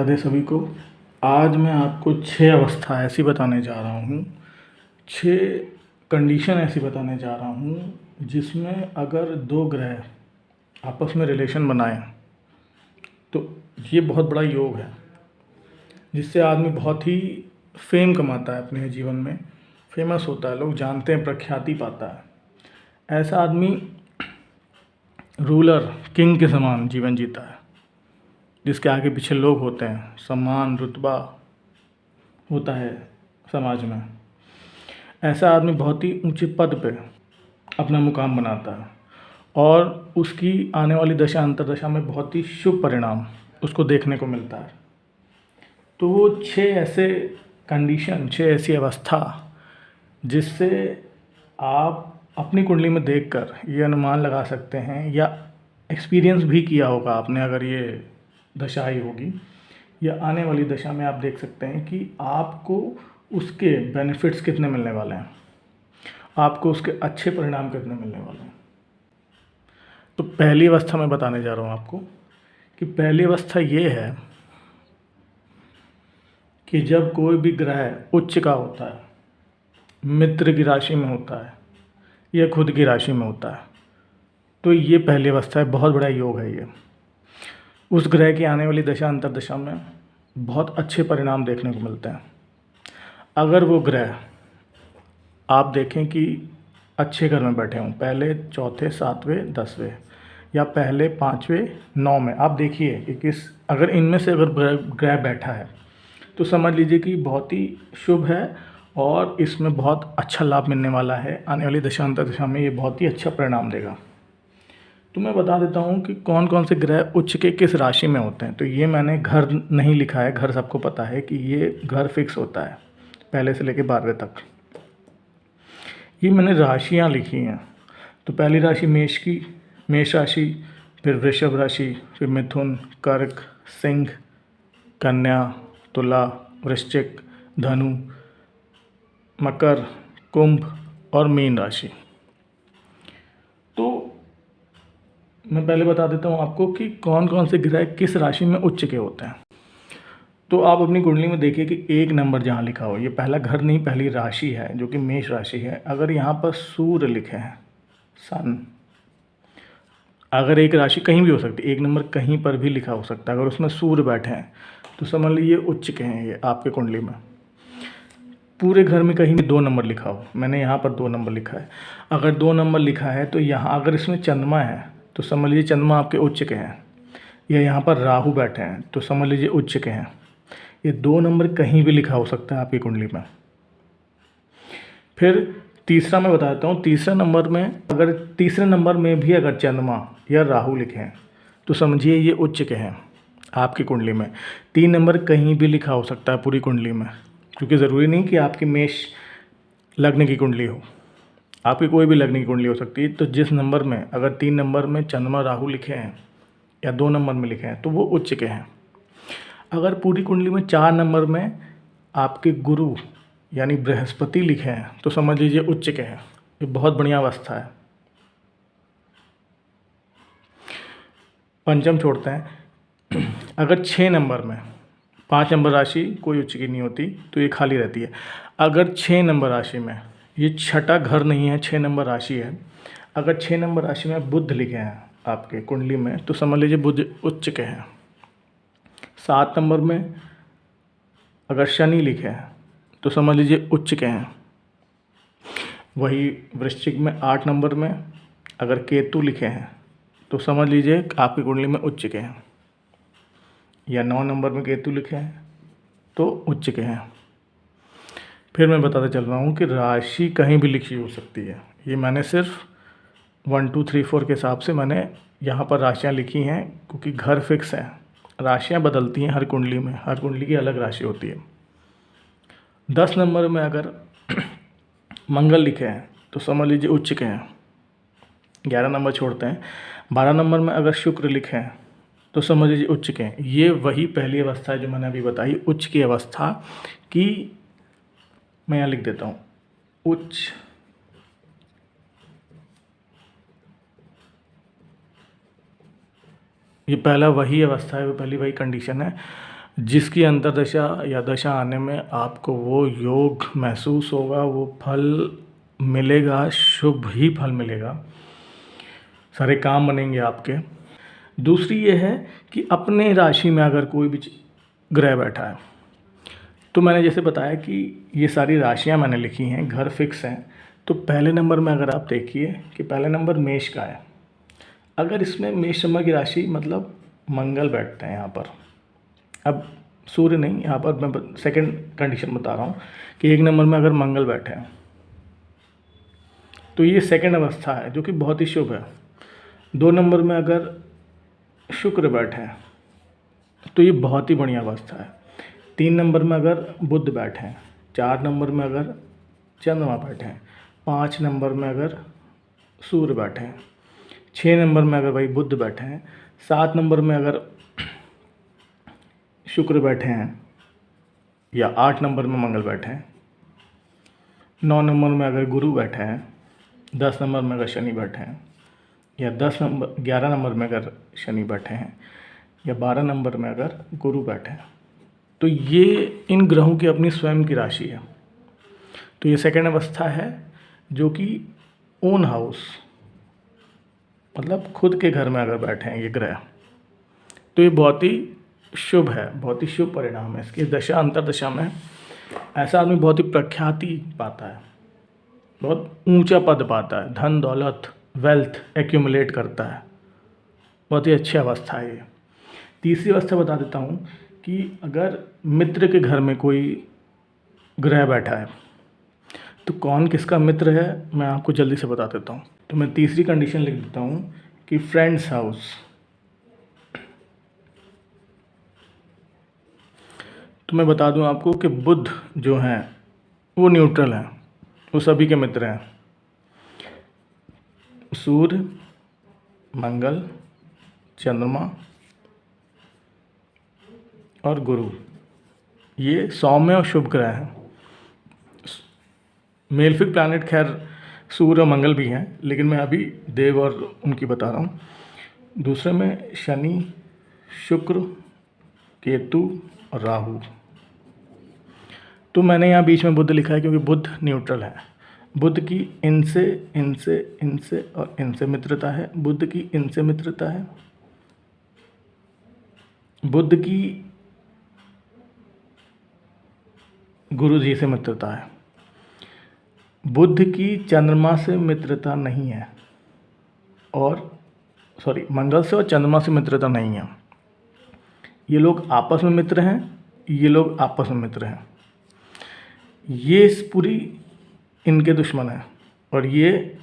राधे सभी को। आज मैं आपको 6 अवस्था ऐसी बताने जा रहा हूँ, 6 कंडीशन ऐसी बताने जा रहा हूँ जिसमें अगर 2 ग्रह आपस में रिलेशन बनाएं तो ये बहुत बड़ा योग है, जिससे आदमी बहुत ही फेम कमाता है, अपने जीवन में फेमस होता है, लोग जानते हैं, प्रख्याति पाता है। ऐसा आदमी रूलर किंग के समान जीवन जीता है, जिसके आगे पीछे लोग होते हैं, सम्मान रुतबा होता है समाज में। ऐसा आदमी बहुत ही ऊंचे पद पे अपना मुकाम बनाता है और उसकी आने वाली दशा अंतरदशा में बहुत ही शुभ परिणाम उसको देखने को मिलता है। तो वो 6 ऐसे कंडीशन, 6 ऐसी अवस्था जिससे आप अपनी कुंडली में देखकर ये अनुमान लगा सकते हैं, या एक्सपीरियंस भी किया होगा आपने, अगर ये दशा आई होगी या आने वाली दशा में, आप देख सकते हैं कि आपको उसके बेनिफिट्स कितने मिलने वाले हैं, आपको उसके अच्छे परिणाम कितने मिलने वाले हैं। तो पहली अवस्था मैं बताने जा रहा हूँ आपको कि पहली अवस्था ये है कि जब कोई भी ग्रह उच्च का होता है, मित्र की राशि में होता है या खुद की राशि में होता है, तो ये पहली अवस्था है। बहुत बड़ा योग है ये। उस ग्रह की आने वाली दशा अंतरदशा में बहुत अच्छे परिणाम देखने को मिलते हैं। अगर वो ग्रह आप देखें कि अच्छे घर में बैठे हों, पहले, चौथे, 7वें, 10वें, या पहले, 5वें, 9 में, आप देखिए कि अगर इनमें से अगर ग्रह बैठा है तो समझ लीजिए कि बहुत ही शुभ है और इसमें बहुत अच्छा लाभ मिलने वाला है। आने वाली दशा अंतरदशा में ये बहुत ही अच्छा परिणाम देगा। तो मैं बता देता हूँ कि कौन कौन से ग्रह उच्च के किस राशि में होते हैं। तो ये मैंने घर नहीं लिखा है, घर सबको पता है कि ये घर फिक्स होता है पहले से लेकर 12वें तक। ये मैंने राशियाँ लिखी हैं। तो पहली राशि मेष की, मेष राशि, फिर वृषभ राशि, फिर मिथुन, कर्क, सिंह, कन्या, तुला, वृश्चिक, धनु, मकर, कुंभ और मीन राशि। तो मैं पहले बता देता हूँ आपको कि कौन कौन से ग्रह किस राशि में उच्च के होते हैं। तो आप अपनी कुंडली में देखिए कि 1 नंबर जहाँ लिखा हो, ये पहला घर नहीं, पहली राशि है जो कि मेष राशि है। अगर यहाँ पर सूर्य लिखे हैं, सन, अगर एक राशि कहीं भी हो सकती है, 1 नंबर कहीं पर भी लिखा हो सकता है, अगर उसमें सूर्य बैठे हैं तो समझ लीजिए उच्च के हैं ये आपके कुंडली में। पूरे घर में कहीं भी 2 नंबर लिखा हो, मैंने यहाँ पर 2 नंबर लिखा है, अगर 2 नंबर लिखा है तो यहाँ अगर इसमें चंद्रमा है तो समझ लीजिए चंद्रमा आपके उच्च के हैं, या यहाँ पर राहु बैठे हैं तो समझ लीजिए उच्च के हैं। ये 2 नंबर कहीं भी लिखा हो सकता है आपकी कुंडली में। फिर तीसरा मैं बता देता हूँ, तीसरे नंबर में, अगर तीसरे नंबर में भी अगर चंद्रमा या राहु लिखे हैं तो समझिए ये उच्च के हैं आपकी कुंडली में। 3 नंबर कहीं भी लिखा हो सकता है पूरी कुंडली में, क्योंकि ज़रूरी नहीं कि आपकी मेष लग्न की कुंडली हो, आपकी कोई भी लग्न की कुंडली हो सकती है। तो जिस नंबर में अगर 3 नंबर में चंद्रमा राहु लिखे हैं या 2 नंबर में लिखे हैं तो वो उच्च के हैं। अगर पूरी कुंडली में 4 नंबर में आपके गुरु यानी बृहस्पति लिखे हैं तो समझ लीजिए उच्च के हैं। ये बहुत बढ़िया अवस्था है। पंचम छोड़ते हैं। अगर 6 नंबर में, 5 नंबर राशि कोई उच्च की नहीं होती तो ये खाली रहती है। अगर 6 नंबर राशि में, ये छठा घर नहीं है, 6 नंबर राशि है, अगर 6 नंबर राशि में बुध लिखे हैं आपके कुंडली में तो समझ लीजिए बुध उच्च के हैं। 7 नंबर में अगर शनि लिखे हैं तो समझ लीजिए उच्च के हैं। वही वृश्चिक में 8 नंबर में अगर केतु लिखे हैं तो समझ लीजिए आपकी कुंडली में उच्च के हैं, या 9 नंबर में केतु लिखे हैं तो उच्च के हैं। फिर मैं बताता चल रहा हूँ कि राशि कहीं भी लिखी हो सकती है। ये मैंने सिर्फ 1 2 3 4 के हिसाब से मैंने यहाँ पर राशियाँ लिखी हैं, क्योंकि घर फिक्स है, राशियाँ बदलती हैं हर कुंडली में, हर कुंडली की अलग राशि होती है। 10 नंबर में अगर मंगल लिखे हैं तो समझ लीजिए उच्च के हैं। 11 नंबर छोड़ते हैं। 12 नंबर में अगर शुक्र लिखे हैं तो समझ लीजिए उच्च के हैं। ये वही पहली अवस्था है जो मैंने अभी बताई, उच्च की अवस्था की। मैं यहाँ लिख देता हूँ उच्च, ये पहला वही अवस्था है, वो पहली वही कंडीशन है। जिसकी अंतर्दशा या दशा आने में आपको वो योग महसूस होगा, वो फल मिलेगा, शुभ ही फल मिलेगा, सारे काम बनेंगे आपके। दूसरी ये है कि अपने राशि में अगर कोई भी ग्रह बैठा है, तो मैंने जैसे बताया कि ये सारी राशियां मैंने लिखी हैं, घर फिक्स हैं। तो पहले नंबर में अगर आप देखिए कि पहले नंबर मेष का है, अगर इसमें मेष नंबर की राशि मतलब मंगल बैठते हैं यहाँ पर, अब सूर्य नहीं, यहाँ पर मैं सेकंड कंडीशन बता रहा हूँ कि एक नंबर में अगर मंगल बैठे हैं तो ये सेकंड अवस्था है जो कि बहुत ही शुभ है। 2 नंबर में अगर शुक्र बैठे हैं तो ये बहुत ही बढ़िया अवस्था है। 3 नंबर में अगर बुध बैठे हैं, 4 नंबर में अगर चंद्रमा बैठे हैं, 5 नंबर में अगर सूर्य बैठे हैं, 6 नंबर में अगर भाई बुध बैठे हैं, 7 नंबर में अगर शुक्र बैठे हैं या 8 नंबर में मंगल बैठे हैं, 9 नंबर में अगर गुरु बैठे हैं, 10 नंबर में अगर शनि बैठे हैं, या 11 नंबर में अगर शनि बैठे हैं, या 12 नंबर में अगर गुरु बैठे हैं, तो ये इन ग्रहों की अपनी स्वयं की राशि है। तो ये सेकंड अवस्था है जो कि ओन हाउस मतलब खुद के घर में अगर बैठे हैं ये ग्रह, तो ये बहुत ही शुभ है, बहुत ही शुभ परिणाम है। इसकी दशा अंतर्दशा में ऐसा आदमी बहुत ही प्रख्याति पाता है, बहुत ऊंचा पद पाता है, धन दौलत वेल्थ एक्यूमुलेट करता है, बहुत ही अच्छी अवस्था है ये। तीसरी अवस्था बता देता हूँ कि अगर मित्र के घर में कोई ग्रह बैठा है, तो कौन किसका मित्र है मैं आपको जल्दी से बता देता हूँ। तो मैं तीसरी कंडीशन लिख देता हूँ कि फ्रेंड्स हाउस। तो मैं बता दूं आपको कि बुध जो हैं वो न्यूट्रल हैं, वो सभी के मित्र हैं। सूर्य, मंगल, चंद्रमा और गुरु, ये सौम्य और शुभ ग्रह हैं। मेलफिक प्लैनेट खैर सूर्य और मंगल भी हैं, लेकिन मैं अभी देव और उनकी बता रहा हूँ। दूसरे में शनि, शुक्र, केतु और राहु। तो मैंने यहाँ बीच में बुध लिखा है क्योंकि बुध न्यूट्रल है। बुध की इनसे इनसे इनसे और इनसे मित्रता है, बुध की इनसे मित्रता है, बुध की गुरु जी से मित्रता है, बुध की चंद्रमा से मित्रता नहीं है, और मंगल से और चंद्रमा से मित्रता नहीं है। ये लोग आपस में मित्र हैं, ये लोग आपस में मित्र हैं। ये पूरी इनके दुश्मन है और ये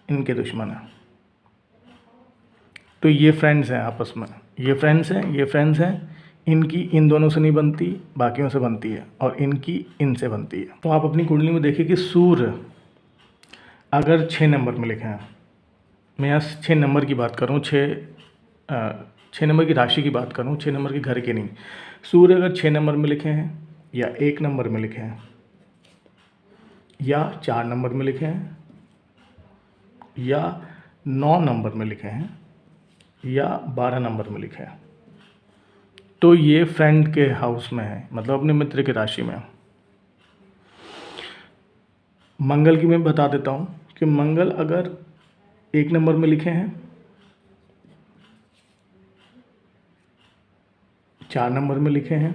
इनके दुश्मन है। तो ये फ्रेंड्स हैं आपस में, ये फ्रेंड्स हैं, ये फ्रेंड्स हैं। इनकी इन दोनों से नहीं बनती, बाकियों से बनती है, और इनकी इनसे बनती है। तो आप अपनी कुंडली में देखिए कि सूर्य अगर 6 नंबर में लिखे हैं, मैं यहाँ 6 नंबर की बात करूँ, 6 नंबर की राशि की बात करूँ, 6 नंबर के घर की नहीं। सूर्य अगर 6 नंबर में लिखे हैं, या 1 नंबर में लिखे हैं, या 4 नंबर में लिखे हैं, या 9 नंबर में लिखे हैं, या 12 नंबर में लिखे हैं, तो ये फ्रेंड के हाउस में है, मतलब अपने मित्र की राशि में। मंगल की मैं बता देता हूँ कि मंगल अगर 1 नंबर में लिखे हैं, 4 नंबर में लिखे हैं,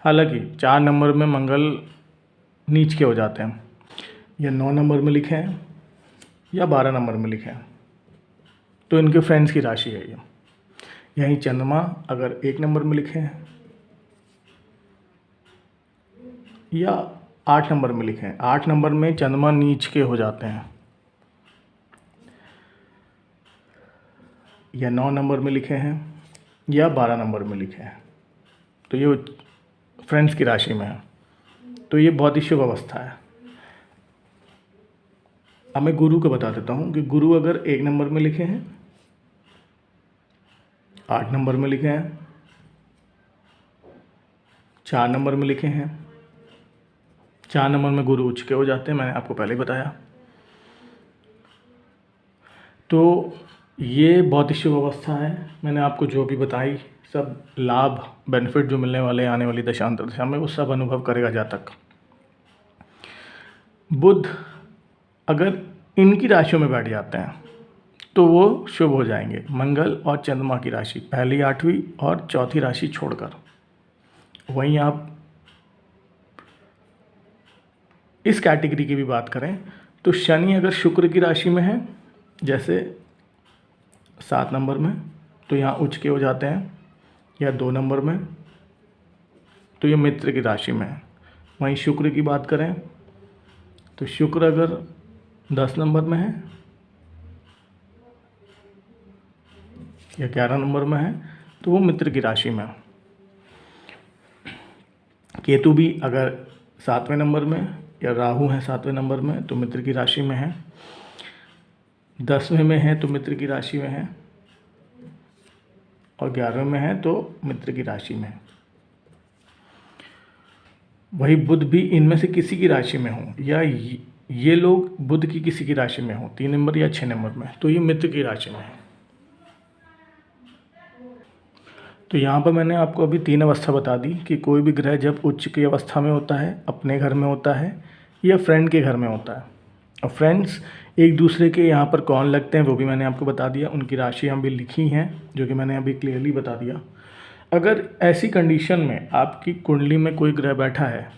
हालांकि 4 नंबर में मंगल नीच के हो जाते हैं, या 9 नंबर में लिखे हैं, या 12 नंबर में लिखे हैं, तो इनके फ्रेंड्स की राशि है ये। यहीं चंद्रमा अगर 1 नंबर में लिखे हैं, या 8 नंबर में लिखे हैं, 8 नंबर में चंद्रमा नीच के हो जाते हैं, या 9 नंबर में लिखे हैं, या 12 नंबर में लिखे हैं, तो ये फ्रेंड्स की राशि में है। तो ये बहुत ही शुभ अवस्था है। अब मैं गुरु को बता देता हूँ कि गुरु अगर 1 नंबर में लिखे हैं, 8 नंबर में लिखे हैं, 4 नंबर में लिखे हैं, 4 नंबर में गुरु उच्च के हो जाते हैं, मैंने आपको पहले ही बताया। तो ये बहुत ही शुभ अवस्था है। मैंने आपको जो भी बताई सब लाभ बेनिफिट जो मिलने वाले हैं आने वाली दशा अंतर दशा में, वो सब अनुभव करेगा जातक। बुध अगर इनकी राशियों में बैठ जाते हैं तो वो शुभ हो जाएंगे। मंगल और चंद्रमा की राशि, पहली 8वीं और चौथी राशि छोड़कर। वहीं आप इस कैटेगरी की भी बात करें तो शनि अगर शुक्र की राशि में है, जैसे 7 नंबर में, तो यहाँ उच्च के हो जाते हैं, या 2 नंबर में तो ये मित्र की राशि में है। वहीं शुक्र की बात करें तो शुक्र अगर 10 नंबर में है या 11 नंबर में है तो वो मित्र की राशि में है। केतु भी अगर 7वें नंबर में, या राहु है 7वें नंबर में, तो मित्र की राशि में है। 10वें में है तो मित्र की राशि में है, और 11वें में है तो मित्र की राशि में है। वही बुध भी इनमें से किसी की राशि में हो, या ये लोग बुध की किसी की राशि में हो, 3 नंबर या 6 नंबर में, तो ये मित्र की राशि में है। तो यहाँ पर मैंने आपको अभी 3 अवस्था बता दी कि कोई भी ग्रह जब उच्च की अवस्था में होता है, अपने घर में होता है, या फ्रेंड के घर में होता है। और फ्रेंड्स एक दूसरे के यहाँ पर कौन लगते हैं वो भी मैंने आपको बता दिया, उनकी राशियाँ भी लिखी हैं जो कि मैंने अभी क्लियरली बता दिया। अगर ऐसी कंडीशन में आपकी कुंडली में कोई ग्रह बैठा है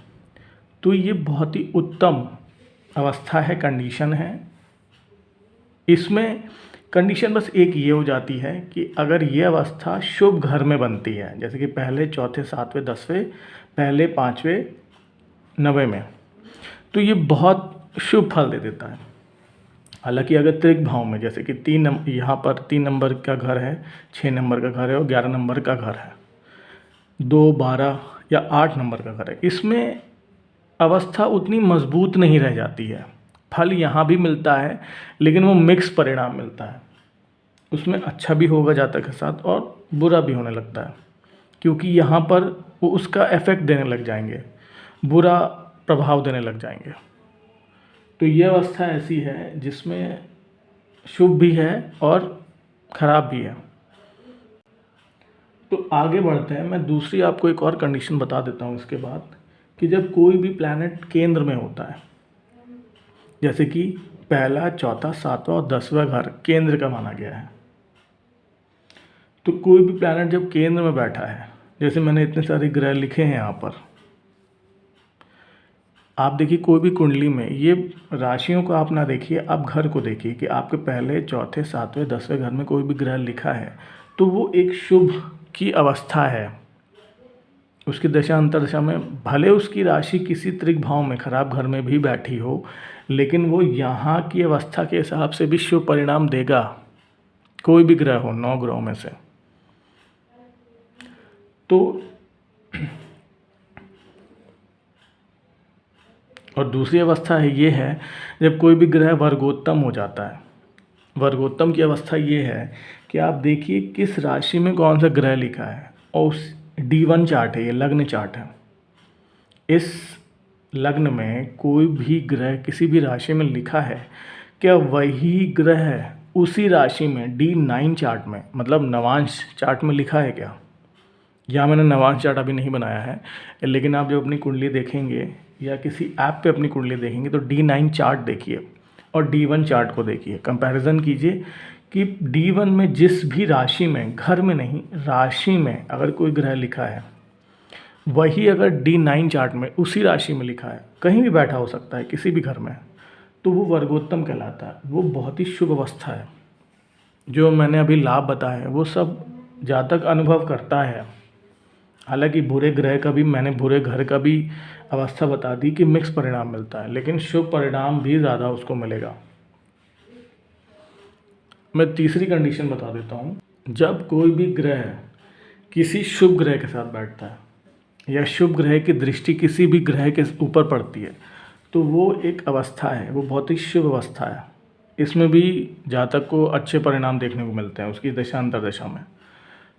तो ये बहुत ही उत्तम अवस्था है, कंडीशन है। इसमें कंडीशन बस एक ये हो जाती है कि अगर ये अवस्था शुभ घर में बनती है, जैसे कि पहले, चौथे, 7वें, 10वें, पहले, 5वें, 9वें में, तो ये बहुत शुभ फल दे देता है। हालांकि अगर त्रिक भाव में, जैसे कि यहाँ पर 3 नंबर का घर है, 6 नंबर का घर है और 11 नंबर का घर है, 2, 12 या 8 नंबर का घर है, इसमें अवस्था उतनी मजबूत नहीं रह जाती है। फल यहाँ भी मिलता है लेकिन वो मिक्स परिणाम मिलता है, उसमें अच्छा भी होगा जातक के साथ और बुरा भी होने लगता है, क्योंकि यहाँ पर वो उसका इफेक्ट देने लग जाएंगे, बुरा प्रभाव देने लग जाएंगे। तो ये अवस्था ऐसी है जिसमें शुभ भी है और खराब भी है। तो आगे बढ़ते हैं, मैं दूसरी आपको एक और कंडीशन बता देता हूँ इसके बाद, कि जब कोई भी प्लैनेट केंद्र में होता है, जैसे कि पहला, चौथा, 7वां और 10वां घर केंद्र का माना गया है, तो कोई भी प्लैनेट जब केंद्र में बैठा है, जैसे मैंने इतने सारे ग्रह लिखे हैं यहाँ पर, आप देखिए कोई भी कुंडली में, ये राशियों को आप ना देखिए, आप घर को देखिए कि आपके पहले, चौथे, 7वें, 10वें घर में कोई भी ग्रह लिखा है तो वो एक शुभ की अवस्था है। उसकी दशा अंतरदशा में भले उसकी राशि किसी त्रिक भाव में, खराब घर में भी बैठी हो, लेकिन वो यहाँ की अवस्था के हिसाब से भी शुभ परिणाम देगा, कोई भी ग्रह हो 9 ग्रहों में से। तो और दूसरी अवस्था है ये है जब कोई भी ग्रह वर्गोत्तम हो जाता है। वर्गोत्तम की अवस्था ये है कि आप देखिए किस राशि में कौन सा ग्रह लिखा है, और उस D1 चार्ट है, ये लग्न चार्ट है। इस लग्न में कोई भी ग्रह किसी भी राशि में लिखा है, क्या वही ग्रह उसी राशि में D9 चार्ट में, मतलब नवांश चार्ट में लिखा है क्या? यहाँ मैंने नवांश चार्ट अभी नहीं बनाया है, लेकिन आप जब अपनी कुंडली देखेंगे या किसी ऐप पे अपनी कुंडली देखेंगे तो D9 चार्ट देखिए और D1 चार्ट को देखिए, कंपैरिजन कीजिए कि D1 में जिस भी राशि में, घर में नहीं, राशि में अगर कोई ग्रह लिखा है, वही अगर D9 चार्ट में उसी राशि में लिखा है, कहीं भी बैठा हो सकता है किसी भी घर में, तो वो वर्गोत्तम कहलाता है। वो बहुत ही शुभ अवस्था है। जो मैंने अभी लाभ बताया है वो सब जातक अनुभव करता है। हालांकि बुरे ग्रह का भी, मैंने बुरे घर का भी अवस्था बता दी कि मिक्स परिणाम मिलता है, लेकिन शुभ परिणाम भी ज़्यादा उसको मिलेगा। मैं तीसरी कंडीशन बता देता हूँ, जब कोई भी ग्रह किसी शुभ ग्रह के साथ बैठता है या शुभ ग्रह की दृष्टि किसी भी ग्रह के ऊपर पड़ती है, तो वो एक अवस्था है, वो बहुत ही शुभ अवस्था है। इसमें भी जातक को अच्छे परिणाम देखने को मिलते हैं उसकी दशा अंतरदशा में।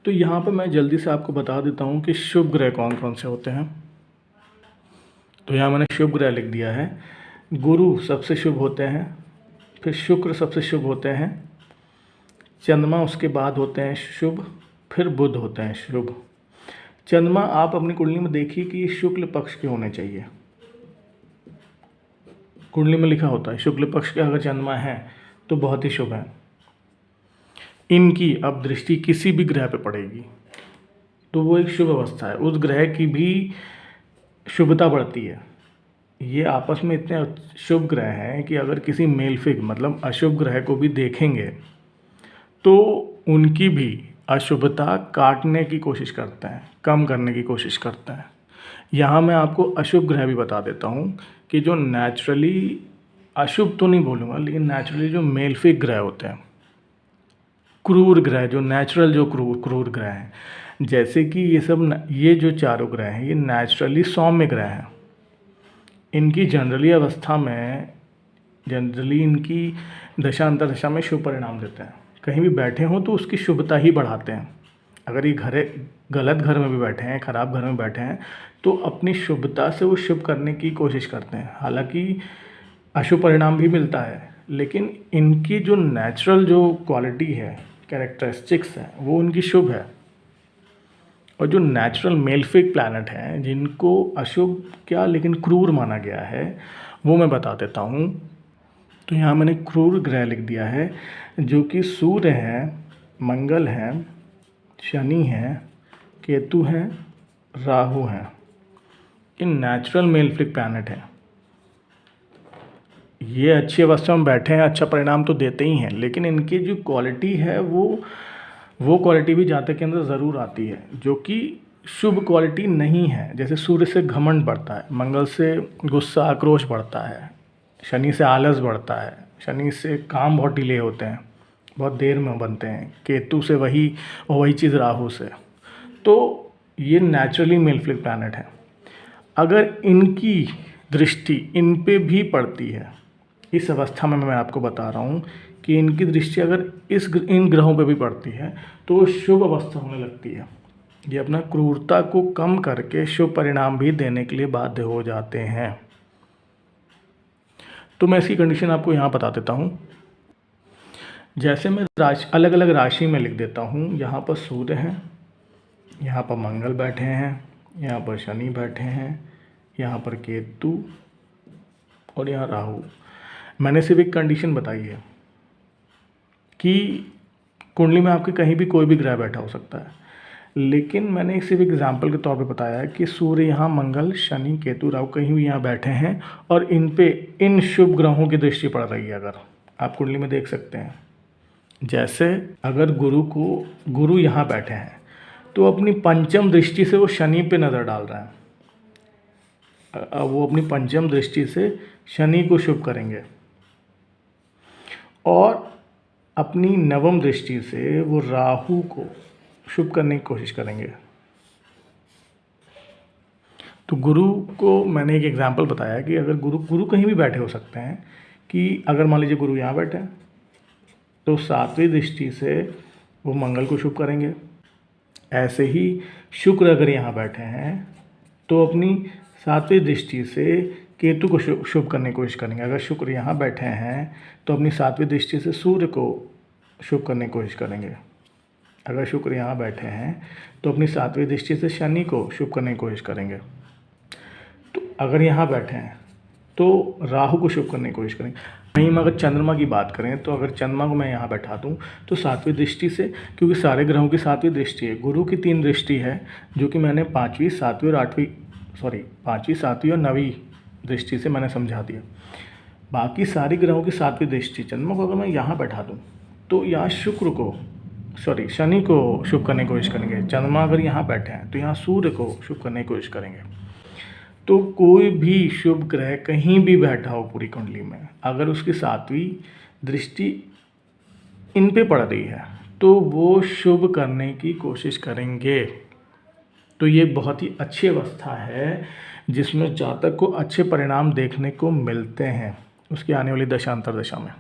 तो यहाँ पर मैं जल्दी से आपको बता देता हूँ कि शुभ ग्रह कौन कौन से होते हैं। तो यहाँ मैंने शुभ ग्रह लिख दिया है। गुरु सबसे शुभ होते हैं, फिर शुक्र सबसे शुभ होते हैं, चंद्रमा उसके बाद होते हैं शुभ, फिर बुध होते हैं शुभ। चंद्रमा आप अपनी कुंडली में देखिए कि ये शुक्ल पक्ष के होने चाहिए। कुंडली में लिखा होता है शुक्ल पक्ष के अगर चंद्रमा है तो बहुत ही शुभ है। इनकी अब दृष्टि किसी भी ग्रह पे पड़ेगी तो वो एक शुभ अवस्था है, उस ग्रह की भी शुभता बढ़ती है। ये आपस में इतने शुभ ग्रह हैं कि अगर किसी मेलफिक मतलब अशुभ ग्रह को भी देखेंगे तो उनकी भी अशुभता काटने की कोशिश करते हैं, कम करने की कोशिश करते हैं। यहाँ मैं आपको अशुभ ग्रह भी बता देता हूँ कि जो नेचुरली, अशुभ तो नहीं बोलूँगा, लेकिन नेचुरली जो मेलफिक ग्रह होते हैं, क्रूर ग्रह, जो नेचुरल जो क्रूर ग्रह हैं, जैसे कि ये जो चारों ग्रह हैं ये नेचुरली सौम्य ग्रह हैं। इनकी जनरली अवस्था में इनकी दशा अंतर्दशा में शुभ परिणाम देते हैं। कहीं भी बैठे हों तो उसकी शुभता ही बढ़ाते हैं। अगर ये गलत घर में भी बैठे हैं, ख़राब घर में बैठे हैं, तो अपनी शुभता से वो शुभ करने की कोशिश करते हैं। हालांकि अशुभ परिणाम भी मिलता है, लेकिन इनकी जो नेचुरल जो क्वालिटी है, कैरेक्टरिस्टिक्स है, वो उनकी शुभ है। और जो नेचुरल मेलफिक प्लैनेट हैं जिनको अशुभ क्या लेकिन क्रूर माना गया है, वो मैं बता देता हूँ। तो यहाँ मैंने क्रूर ग्रह लिख दिया है, जो कि सूर्य है, मंगल है, शनि है, केतु है, राहु है। ये नेचुरल मेलफिक प्लैनेट है। ये अच्छी अवस्था में बैठे हैं, अच्छा परिणाम तो देते ही हैं, लेकिन इनकी जो क्वालिटी है वो क्वालिटी भी जातक के अंदर ज़रूर आती है, जो कि शुभ क्वालिटी नहीं है। जैसे सूर्य से घमंड बढ़ता है, मंगल से गुस्सा आक्रोश बढ़ता है, शनि से आलस बढ़ता है, शनि से काम बहुत डिले होते हैं, बहुत देर में बनते हैं, केतु से वही चीज़ राहु से। तो ये नेचुरली मेलफिक प्लैनेट है। अगर इनकी दृष्टि इन पे भी पड़ती है, इस अवस्था में मैं आपको बता रहा हूँ कि इनकी दृष्टि अगर इन ग्रहों पे भी पड़ती है तो शुभ अवस्था होने लगती है। ये अपना क्रूरता को कम करके शुभ परिणाम भी देने के लिए बाध्य हो जाते हैं। तो मैं इसकी कंडीशन आपको यहाँ बता देता हूँ। जैसे मैं अलग अलग राशि में लिख देता हूँ। यहाँ पर सूर्य हैं, यहाँ पर मंगल बैठे हैं, यहाँ पर शनि बैठे हैं, यहाँ पर केतु और यहाँ राहु। मैंने सिर्फ एक कंडीशन बताई है कि कुंडली में आपके कहीं भी कोई भी ग्रह बैठा हो सकता है, लेकिन मैंने एक सिर्फ एग्जाम्पल के तौर पे बताया है कि सूर्य यहाँ, मंगल, शनि, केतु, राहु कहीं भी यहाँ बैठे हैं और इन पे इन शुभ ग्रहों की दृष्टि पड़ रही है। अगर आप कुंडली में देख सकते हैं, जैसे अगर गुरु यहाँ बैठे हैं तो अपनी पंचम दृष्टि से वो शनि पे नज़र डाल रहा है। वो अपनी पंचम दृष्टि से शनि को शुभ करेंगे और अपनी नवम दृष्टि से वो राहु को शुभ करने की कोशिश करेंगे। तो गुरु को मैंने एक एग्जाम्पल बताया कि अगर गुरु कहीं भी बैठे हो सकते हैं, कि अगर मान लीजिए गुरु यहाँ बैठे हैं तो सातवीं दृष्टि से वो मंगल को शुभ करेंगे। ऐसे ही शुक्र अगर यहाँ बैठे हैं तो अपनी सातवीं दृष्टि से केतु को शुभ करने की कोशिश करेंगे। अगर शुक्र यहाँ बैठे हैं तो अपनी सातवीं दृष्टि से सूर्य को शुभ करने की कोशिश करेंगे। अगर शुक्र यहाँ बैठे हैं तो अपनी सातवीं दृष्टि से शनि को शुभ करने की कोशिश करेंगे। तो अगर यहाँ बैठे हैं तो राहु को शुभ करने की कोशिश करेंगे। वहीं में अगर चंद्रमा की बात करें तो अगर चंद्रमा को मैं यहाँ बैठा दूँ तो सातवीं दृष्टि से, क्योंकि सारे ग्रहों की सातवीं दृष्टि है, गुरु की 3 दृष्टि है, जो कि मैंने पाँचवीं, सातवीं और नवीं दृष्टि से मैंने समझा दिया। बाकी सारे ग्रहों की सातवीं दृष्टि चंद्रमा को अगर मैं यहाँ बैठा दूँ तो यहाँ शनि को शुभ करने की कोशिश करेंगे। चंद्रमा अगर यहाँ बैठे हैं तो यहाँ सूर्य को शुभ करने की कोशिश करेंगे। तो कोई भी शुभ ग्रह कहीं भी बैठा हो पूरी कुंडली में, अगर उसकी सातवीं दृष्टि इन पे पड़ रही है तो वो शुभ करने की कोशिश करेंगे। तो ये बहुत ही अच्छी अवस्था है जिसमें जातक को अच्छे परिणाम देखने को मिलते हैं उसकी आने वाली दशा अंतर्दशा में।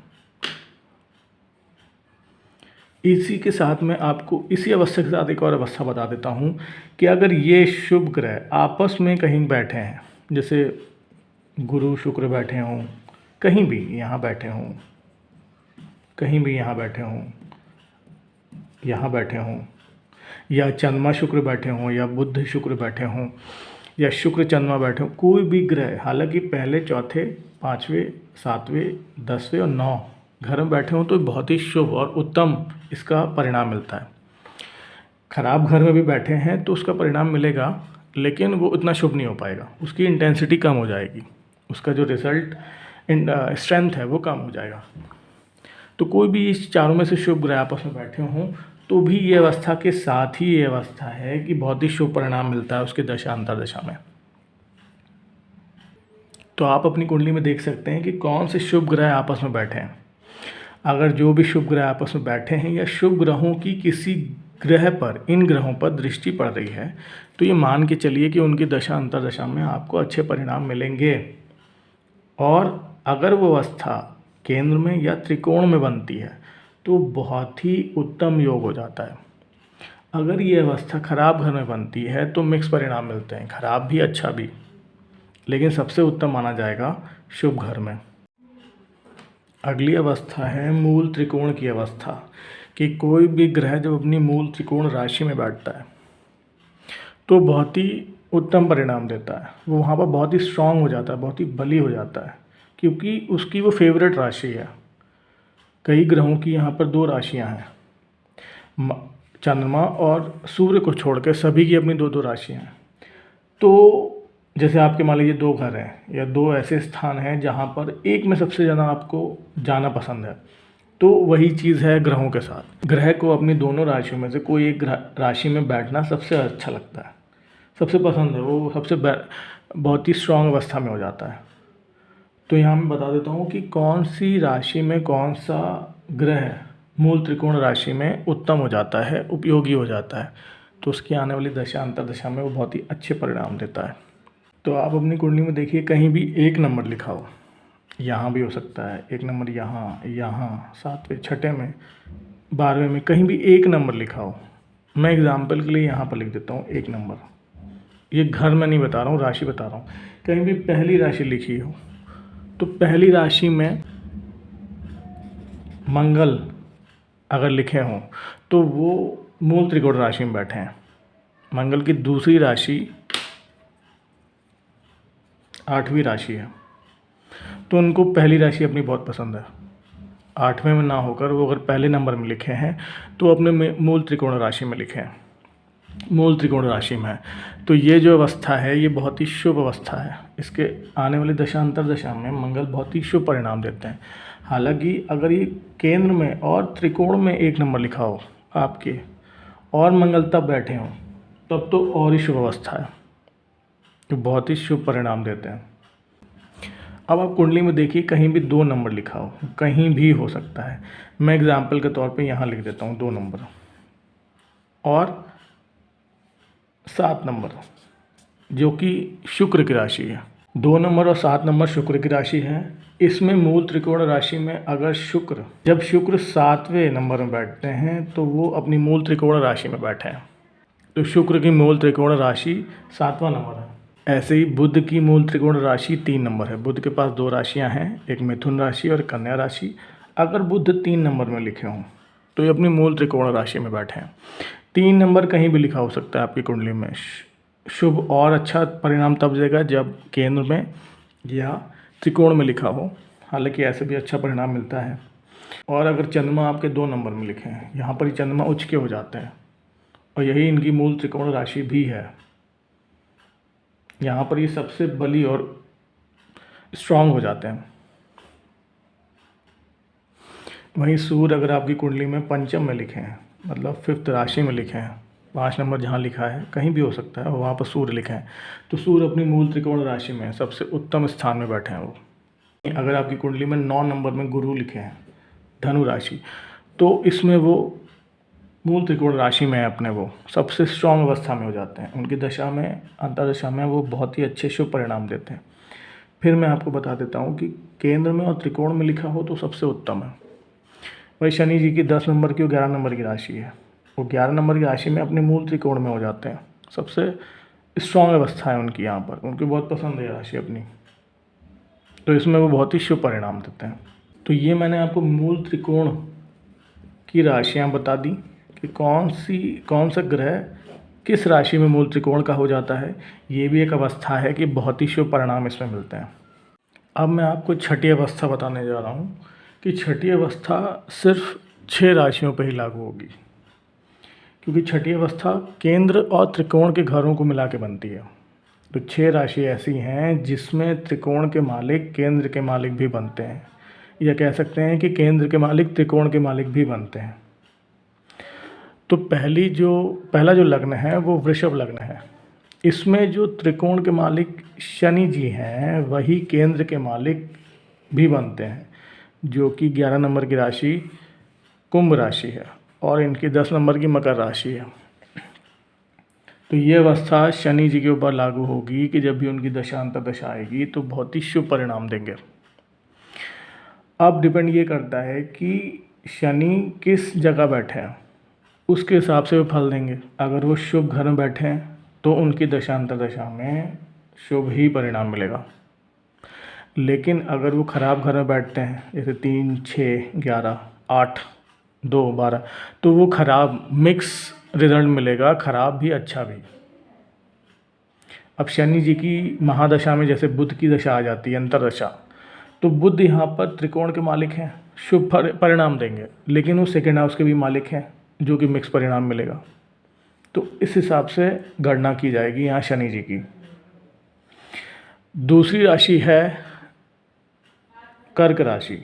इसी के साथ मैं आपको इसी अवस्था के साथ एक और अवस्था बता देता हूँ कि अगर ये शुभ ग्रह आपस में कहीं बैठे हैं, जैसे गुरु शुक्र बैठे हों, कहीं भी यहाँ बैठे हों, कहीं भी यहाँ बैठे हों, यहाँ बैठे हों, या चंद्रमा शुक्र बैठे हों या बुध शुक्र बैठे हों या शुक्र चंद्रमा बैठे हों, कोई भी ग्रह, हालांकि पहले, चौथे, पाँचवें, सातवें, 10वें और 9 घर में बैठे हों तो बहुत ही शुभ और उत्तम इसका परिणाम मिलता है। खराब घर में भी बैठे हैं तो उसका परिणाम मिलेगा, लेकिन वो उतना शुभ नहीं हो पाएगा, उसकी इंटेंसिटी कम हो जाएगी, उसका जो रिजल्ट स्ट्रेंथ है वो कम हो जाएगा। तो कोई भी इस चारों में से शुभ ग्रह आपस में बैठे हों तो भी ये अवस्था के साथ ही ये अवस्था है कि बहुत ही शुभ परिणाम मिलता है उसके दशा अंतर दशा में। तो आप अपनी कुंडली में देख सकते हैं कि कौन से शुभ ग्रह आपस में बैठे हैं। अगर जो भी शुभ ग्रह आपस में बैठे हैं या शुभ ग्रहों की किसी ग्रह पर, इन ग्रहों पर दृष्टि पड़ रही है, तो ये मान के चलिए कि उनकी दशा अंतर दशा में आपको अच्छे परिणाम मिलेंगे। और अगर वो अवस्था केंद्र में या त्रिकोण में बनती है तो बहुत ही उत्तम योग हो जाता है। अगर ये अवस्था खराब घर में बनती है तो मिक्स परिणाम मिलते हैं, खराब भी अच्छा भी, लेकिन सबसे उत्तम माना जाएगा शुभ घर में। अगली अवस्था है मूल त्रिकोण की अवस्था, कि कोई भी ग्रह जब अपनी मूल त्रिकोण राशि में बैठता है तो बहुत ही उत्तम परिणाम देता है। वो वहाँ पर बहुत ही स्ट्रांग हो जाता है, बहुत ही बली हो जाता है, क्योंकि उसकी वो फेवरेट राशि है। कई ग्रहों की यहाँ पर 2 राशियाँ हैं, चंद्रमा और सूर्य को छोड़ के सभी की अपनी 2-2 राशियाँ हैं। तो जैसे आपके मान लीजिए 2 घर हैं या 2 ऐसे स्थान हैं जहाँ पर एक में सबसे ज़्यादा आपको जाना पसंद है, तो वही चीज़ है ग्रहों के साथ। ग्रह को अपनी दोनों राशियों में से कोई एक राशि में बैठना सबसे अच्छा लगता है, सबसे पसंद है, वो सबसे बहुत ही स्ट्रांग अवस्था में हो जाता है। तो यहाँ मैं बता देता हूँ कि कौन सी राशि में कौन सा ग्रह मूल त्रिकोण राशि में उत्तम हो जाता है, उपयोगी हो जाता है, तो उसकी आने वाली दशा अंतर दशा में वो बहुत ही अच्छे परिणाम देता है। तो आप अपनी कुंडली में देखिए, कहीं भी 1 नंबर लिखा हो, यहाँ भी हो सकता है 1 नंबर, यहाँ 7वें, 6ठे में, 12वें में, कहीं भी 1 नंबर लिखा हो। मैं एग्जाम्पल के लिए यहाँ पर लिख देता हूँ 1 नंबर। ये घर में नहीं बता रहा हूँ, राशि बता रहा हूँ। कहीं भी पहली राशि लिखी हो तो पहली राशि में मंगल अगर लिखे हों तो वो मूल त्रिकोण राशि में बैठे हैं। मंगल की दूसरी राशि 8वीं राशि है, तो उनको पहली राशि अपनी बहुत पसंद है। 8वें में ना होकर वो अगर पहले नंबर में लिखे हैं तो अपने मूल त्रिकोण राशि में लिखे हैं, मूल त्रिकोण राशि में है। तो ये जो अवस्था है ये बहुत ही शुभ अवस्था है। इसके आने वाली दशा अंतर दशा में मंगल बहुत ही शुभ परिणाम देते हैं। हालांकि अगर ये केंद्र में और त्रिकोण में 1 नंबर लिखा हो आपके और मंगल तब बैठे हों तब तो और ही शुभ अवस्था है, तो बहुत ही शुभ परिणाम देते हैं। अब आप कुंडली में देखिए, कहीं भी 2 नंबर लिखा हो, कहीं भी हो सकता है। मैं एग्जाम्पल के तौर पे यहाँ लिख देता हूँ 2 नंबर और 7 नंबर, जो कि शुक्र की राशि है। 2 नंबर और 7 नंबर शुक्र की राशि है। इसमें मूल त्रिकोण राशि में अगर जब शुक्र 7वें नंबर में बैठते हैं तो वो अपनी मूल त्रिकोण राशि में बैठे हैं, तो शुक्र की मूल त्रिकोण राशि 7वां नंबर है। ऐसे ही बुध की मूल त्रिकोण राशि 3 नंबर है। बुध के पास 2 राशियां हैं, एक मिथुन राशि और कन्या राशि। अगर बुध 3 नंबर में लिखे हों तो ये अपनी मूल त्रिकोण राशि में बैठे हैं। 3 नंबर कहीं भी लिखा हो सकता है आपकी कुंडली में। शुभ और अच्छा परिणाम तब देगा जब केंद्र में या त्रिकोण में लिखा हो, हालांकि ऐसे भी अच्छा परिणाम मिलता है। और अगर चंद्रमा आपके 2 नंबर में लिखे हैं, यहाँ पर ही चंद्रमा उच्च के हो जाते हैं और यही इनकी मूल त्रिकोण राशि भी है। यहाँ पर ये सबसे बली और स्ट्रांग हो जाते हैं। वहीं सूर्य अगर आपकी कुंडली में पंचम में लिखे हैं, मतलब 5th राशि में लिखे हैं, 5 नंबर जहाँ लिखा है कहीं भी हो सकता है, वहाँ पर सूर्य लिखे हैं, तो सूर्य अपनी मूल त्रिकोण राशि में सबसे उत्तम स्थान में बैठे हैं वो। अगर आपकी कुंडली में 9 नंबर में गुरु लिखे हैं, धनु राशि, तो इसमें वो मूल त्रिकोण राशि में अपने वो सबसे स्ट्रांग अवस्था में हो जाते हैं। उनकी दशा में अंतर्दशा में वो बहुत ही अच्छे शुभ परिणाम देते हैं। फिर मैं आपको बता देता हूँ कि केंद्र में और त्रिकोण में लिखा हो तो सबसे उत्तम है। वही शनि जी की 10 नंबर की और 11 नंबर की राशि है, वो 11 नंबर की राशि में अपने मूल त्रिकोण में हो जाते हैं। सबसे स्ट्रांग अवस्था है उनकी, यहाँ पर उनकी बहुत पसंद है राशि अपनी, तो इसमें वो बहुत ही शुभ परिणाम देते हैं। तो ये मैंने आपको मूल त्रिकोण की राशियाँ बता दी कि कौन सा ग्रह किस राशि में मूल त्रिकोण का हो जाता है। ये भी एक अवस्था है कि बहुत ही शुभ परिणाम इसमें मिलते हैं। अब मैं आपको छठी अवस्था बताने जा रहा हूँ कि छठी अवस्था सिर्फ 6 राशियों पर ही लागू होगी, क्योंकि छठी अवस्था केंद्र और त्रिकोण के घरों को मिला के बनती है। तो 6 राशि ऐसी हैं जिसमें त्रिकोण के मालिक केंद्र के मालिक भी बनते हैं, या कह सकते हैं कि केंद्र के मालिक त्रिकोण के मालिक भी बनते हैं। तो पहला जो लग्न है वो वृषभ लग्न है। इसमें जो त्रिकोण के मालिक शनि जी हैं वही केंद्र के मालिक भी बनते हैं, जो कि 11 नंबर की राशि कुंभ राशि है और इनकी 10 नंबर की मकर राशि है। तो ये अवस्था शनि जी के ऊपर लागू होगी कि जब भी उनकी दशा अंतर्दशा आएगी तो बहुत ही शुभ परिणाम देंगे। अब डिपेंड ये करता है कि शनि किस जगह बैठे हैं, उसके हिसाब से वो फल देंगे। अगर वो शुभ घर में बैठे हैं तो उनकी दशा अंतर्दशा में शुभ ही परिणाम मिलेगा। लेकिन अगर वो खराब घर में बैठते हैं, जैसे 3, 6, 11, 8, 2, 12, तो वो खराब मिक्स रिजल्ट मिलेगा, खराब भी अच्छा भी। अब शनि जी की महादशा में जैसे बुध की दशा आ जाती है अंतरदशा, तो बुध यहाँ पर त्रिकोण के मालिक हैं, शुभ परिणाम देंगे, लेकिन वो सेकेंड हाउस के भी मालिक हैं जो कि मिक्स परिणाम मिलेगा। तो इस हिसाब से गणना की जाएगी यहाँ शनि जी की। दूसरी राशि है कर्क राशि,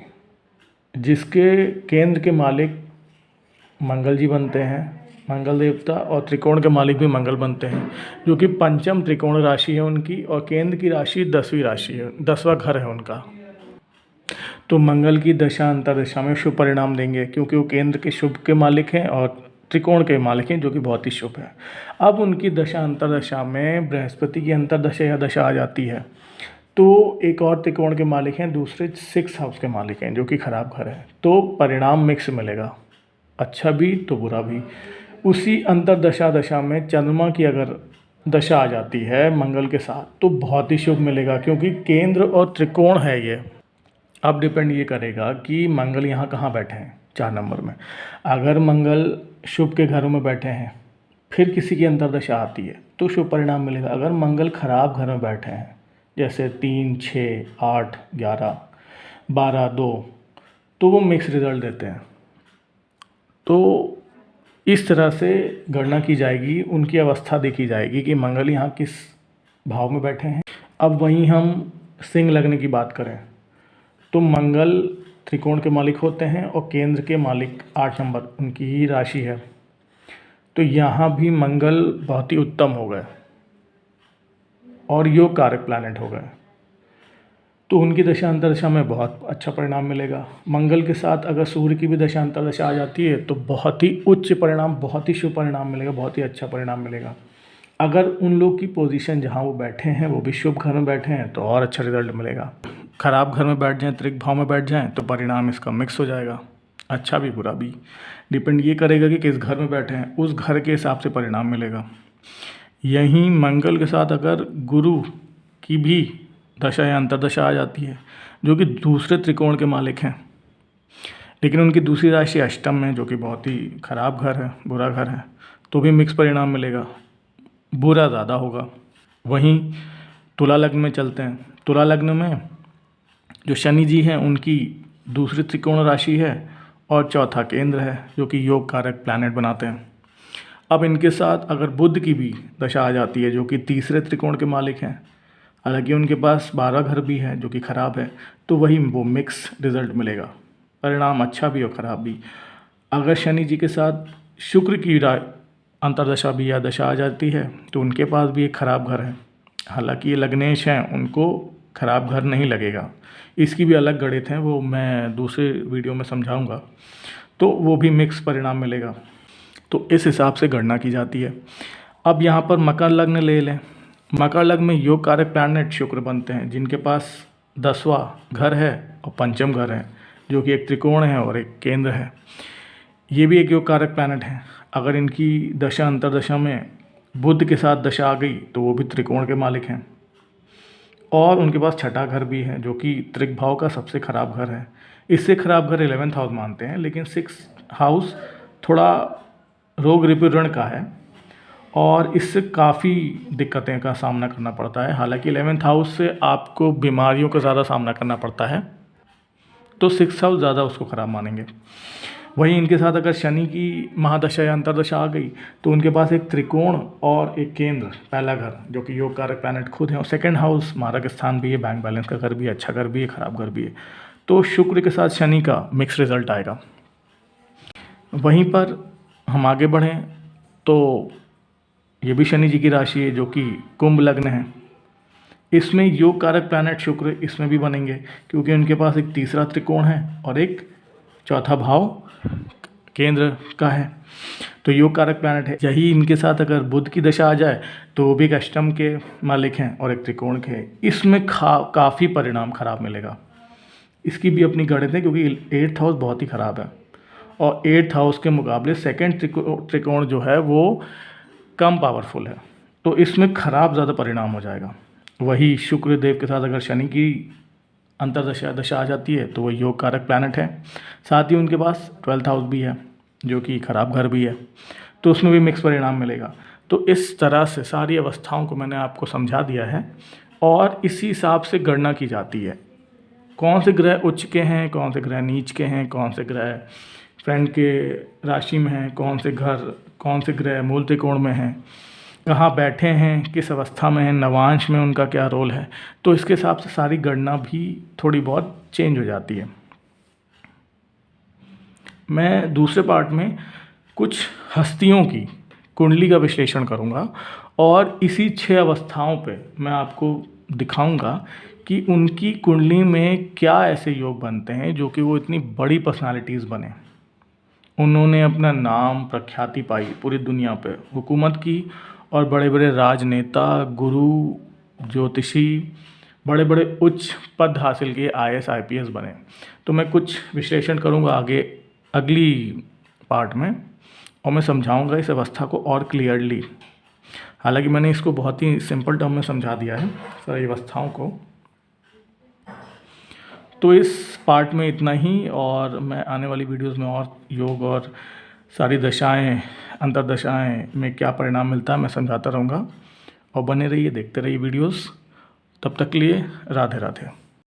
जिसके केंद्र के मालिक मंगल जी बनते हैं, मंगल देवता, और त्रिकोण के मालिक भी मंगल बनते हैं, जो कि पंचम त्रिकोण राशि है उनकी, और केंद्र की राशि 10वीं राशि है, 10वां घर है उनका। तो मंगल की दशा अंतरदशा में शुभ परिणाम देंगे, क्योंकि वो केंद्र के शुभ के मालिक हैं और त्रिकोण के मालिक हैं, जो कि बहुत ही शुभ है। अब उनकी दशा अंतरदशा में बृहस्पति की अंतरदशा या दशा आ जाती है, तो एक और त्रिकोण के मालिक हैं, दूसरे 6 हाउस के मालिक हैं, जो कि खराब घर है। तो परिणाम मिक्स मिलेगा, अच्छा भी तो बुरा भी। उसी अंतरदशा दशा में चंद्रमा की अगर दशा आ जाती है मंगल के साथ, तो बहुत ही शुभ मिलेगा, क्योंकि केंद्र और त्रिकोण है ये। अब डिपेंड ये करेगा कि मंगल यहाँ कहाँ बैठे हैं, 4 नंबर में। अगर मंगल शुभ के घरों में बैठे हैं, फिर किसी की अंतरदशा आती है तो शुभ परिणाम मिलेगा। अगर मंगल खराब घर में बैठे हैं, जैसे 3, 6, 8, 11, 12, 2, तो वो मिक्स रिजल्ट देते हैं। तो इस तरह से गणना की जाएगी, उनकी अवस्था देखी जाएगी कि मंगल यहाँ किस भाव में बैठे हैं। अब वहीं हम सिंह लग्न की बात करें तो मंगल त्रिकोण के मालिक होते हैं और केंद्र के मालिक 8 नंबर उनकी ही राशि है। तो यहाँ भी मंगल बहुत ही उत्तम हो गए और योग कारक प्लैनेट हो गए, तो उनकी दशा अंतरदशा में बहुत अच्छा परिणाम मिलेगा। मंगल के साथ अगर सूर्य की भी दशा अंतरदशा आ जाती है तो बहुत ही उच्च परिणाम, बहुत ही शुभ परिणाम मिलेगा, बहुत ही अच्छा परिणाम मिलेगा। अगर उन लोग की पोजीशन जहाँ वो बैठे हैं वो भी शुभ घर में बैठे हैं तो और अच्छा रिजल्ट मिलेगा। खराब घर में बैठ जाएं, त्रिक भाव में बैठ जाएं, तो परिणाम इसका मिक्स हो जाएगा, अच्छा भी बुरा भी। डिपेंड ये करेगा कि किस घर में बैठे हैं, उस घर के हिसाब से परिणाम मिलेगा। यहीं मंगल के साथ अगर गुरु की भी दशा या अंतरदशा आ जाती है, जो कि दूसरे त्रिकोण के मालिक हैं, लेकिन उनकी दूसरी राशि अष्टम में, जो कि बहुत ही खराब घर है, बुरा घर है, तो भी मिक्स परिणाम मिलेगा, बुरा ज़्यादा होगा। वहीं तुला लग्न में चलते हैं। तुला लग्न में जो शनि जी हैं उनकी दूसरी त्रिकोण राशि है और चौथा केंद्र है, जो कि योग कारक प्लैनेट बनाते हैं। अब इनके साथ अगर बुध की भी दशा आ जाती है, जो कि तीसरे त्रिकोण के मालिक हैं, हालांकि उनके पास 12 घर भी है जो कि ख़राब है, तो वही वो मिक्स रिजल्ट मिलेगा, परिणाम अच्छा भी और ख़राब भी। अगर शनि जी के साथ शुक्र की अंतरदशा भी या दशा आ जाती है तो उनके पास भी एक ख़राब घर है, हालांकि ये लग्नेश हैं, उनको ख़राब घर नहीं लगेगा, इसकी भी अलग गणित हैं, वो मैं दूसरे वीडियो में समझाऊंगा। तो वो भी मिक्स परिणाम मिलेगा, तो इस हिसाब से गणना की जाती है। अब यहाँ पर मकर लग्न ले लें। मकर लग्न में योग कारक प्लैनेट शुक्र बनते हैं, जिनके पास 10वां घर है और पंचम घर है, जो कि एक त्रिकोण है और एक केंद्र है। ये भी एक योग कारक प्लैनेट है। अगर इनकी दशा अंतरदशा में बुध के साथ दशा आ गई तो वो भी त्रिकोण के मालिक हैं, और उनके पास छठा घर भी है, जो कि त्रिक भाव का सबसे खराब घर है। इससे खराब घर 11th हाउस मानते हैं, लेकिन 6th हाउस थोड़ा रोग रिपुरण का है और इससे काफ़ी दिक्कतें का सामना करना पड़ता है। हालांकि 11th हाउस से आपको बीमारियों का ज़्यादा सामना करना पड़ता है, तो 6th हाउस ज़्यादा उसको ख़राब मानेंगे। वहीं इनके साथ अगर शनि की महादशा या अंतर्दशा आ गई तो उनके पास एक त्रिकोण और एक केंद्र, पहला घर जो कि योग कारक प्लैनेट खुद है, और सेकंड हाउस मारक स्थान भी है, बैंक बैलेंस का घर भी है, अच्छा घर भी है, खराब घर भी है। तो शुक्र के साथ शनि का मिक्स रिजल्ट आएगा। वहीं पर हम आगे बढ़ें तो ये भी शनि जी की राशि है जो कि कुंभ लग्न है। इसमें योग कारक प्लैनेट शुक्र इसमें भी बनेंगे क्योंकि उनके पास एक तीसरा त्रिकोण है और एक चौथा भाव केंद्र का है, तो योग कारक प्लैनेट है। यही इनके साथ अगर बुध की दशा आ जाए तो वो भी एक अष्टम के मालिक हैं और एक त्रिकोण के हैं। इसमें काफ़ी परिणाम खराब मिलेगा। इसकी भी अपनी गणित है क्योंकि 8th हाउस बहुत ही ख़राब है और 8th हाउस के मुकाबले सेकंड त्रिकोण जो है वो कम पावरफुल है, तो इसमें ख़राब ज़्यादा परिणाम हो जाएगा। वही शुक्र देव के साथ अगर शनि की अंतर्दशा दशा आ जाती है तो वो योग कारक प्लैनेट है, साथ ही उनके पास 12th हाउस भी है जो कि खराब घर भी है, तो उसमें भी मिक्स परिणाम मिलेगा। तो इस तरह से सारी अवस्थाओं को मैंने आपको समझा दिया है और इसी हिसाब से गणना की जाती है कौन से ग्रह उच्च के हैं, कौन से ग्रह नीच के हैं, कौन से ग्रह फ्रेंड के राशि में हैं, कौन से घर, कौन से ग्रह मूल त्रिकोण में हैं, कहाँ बैठे हैं, किस अवस्था में हैं, नवांश में उनका क्या रोल है। तो इसके हिसाब से सारी गणना भी थोड़ी बहुत चेंज हो जाती है। मैं दूसरे पार्ट में कुछ हस्तियों की कुंडली का विश्लेषण करूंगा और इसी 6 अवस्थाओं पे मैं आपको दिखाऊंगा कि उनकी कुंडली में क्या ऐसे योग बनते हैं जो कि वो इतनी बड़ी पर्सनालिटीज़ बने। उन्होंने अपना नाम प्रख्याति पाई पूरी दुनिया पे, हुकूमत की और बड़े बड़े राजनेता, गुरु, ज्योतिषी, बड़े बड़े उच्च पद हासिल किए, IAS IPS बने। तो मैं कुछ विश्लेषण करूँगा आगे अगली पार्ट में और मैं समझाऊँगा इस अवस्था को और क्लियरली। हालांकि मैंने इसको बहुत ही सिंपल टर्म में समझा दिया है सारी अवस्थाओं को। तो इस पार्ट में इतना ही और मैं आने वाली वीडियोस में और योग और सारी दशाएं, अंतर्दशाएं में क्या परिणाम मिलता है मैं समझाता रहूँगा। और बने रहिए, देखते रहिए वीडियोस। तब तक के लिए राधे राधे।